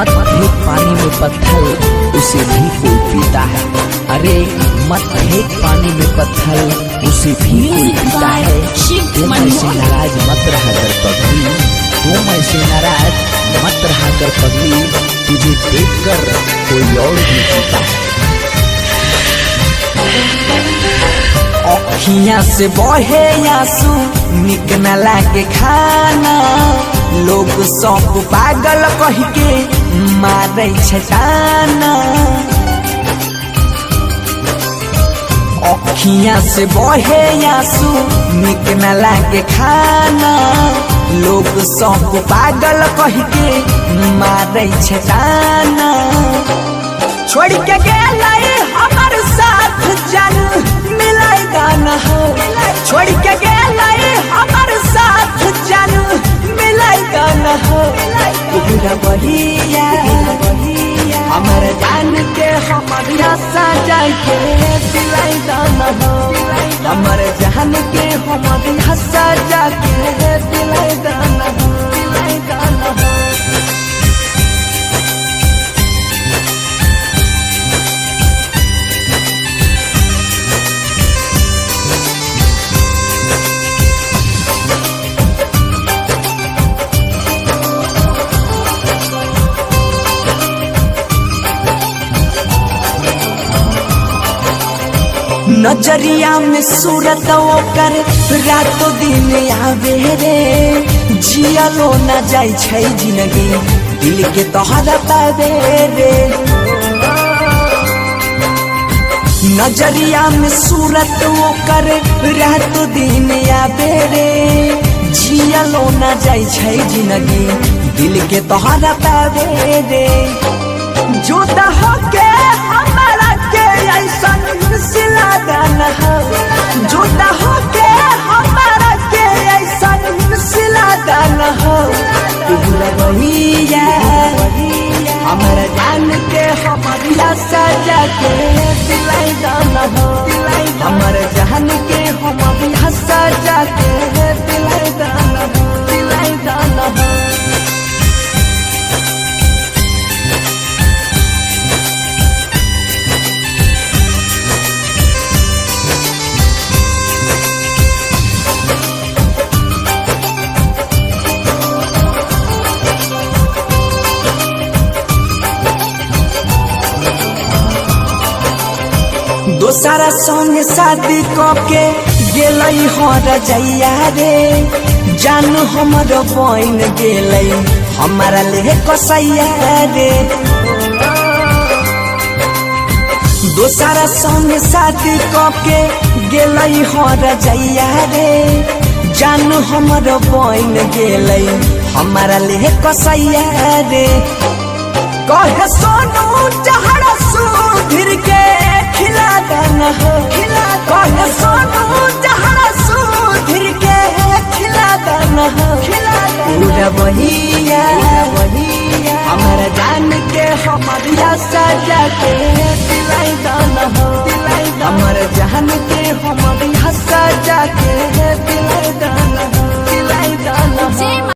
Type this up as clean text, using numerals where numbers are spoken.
मत फेंक पानी में पत्थर, उसे भी कोई पीता है। अरे मत फेंक पानी में पत्थर, उसे भी कोई पीता है। तुम ऐसे नाराज मत रहा कर पगली, तुम ऐसे नाराज मत रहा कर पगली, तुझे देखकर कोई और भी पीता है। अखियां से बहे आंसू, निक न लागे खाना, लोग सब पागल कह के मारे छटाना। अखियां से बहे आंसू, निक न लागे खाना, लोग सब पागल कह के मारे छटाना। छोड़ के गेलै हमार साथ जन मिलाएगा न हो, छोड़ के गेलै हमार साथ जन मिलाएगा न हो। तेरा बहिया हमर जान के हमारा सजा के दिलाएगा न हो, हमर जान के हमारा सजा के दिलाएगा न हो, दिलाएगा न हो। नजरिया में सूरत ओकर रातों दिन आवे रे, जियलो न जाय छै जिंदगी दिल के तोहरा पावे रे। नजरिया में सूरत ओकर रातों दिन आवे रे, जियलो न जाय छै जिंदगी दिल के तोहरा पावे रे। जुदा होके हमारा के ऐसन सिला गाना हो, जुदा होके हमारा के ऐसन सिला गाना हो। तेरा बहिया हमारा जान के हमारा सजा के दिलाई गाना हो, हमारा जान के हमारा सजा के दिलाई गाना हो, दिलाई गाना हो। दोसरा संग शादी के गेलै हर जैया रे, जान हमर बन गेलै हमारा ले कसैया रे। दोसरा संग शादी के गेलै हर जैया रे, जान हमर बन गेलै हमारा ले कसैया रे। कहे सोनू चढ़ा सुधीर के खिला गाना हो, कहे सोनू चढ़ा सुधीर के खिला गाना हो। पूरा बहिया हमारा जान के हमारा सजा के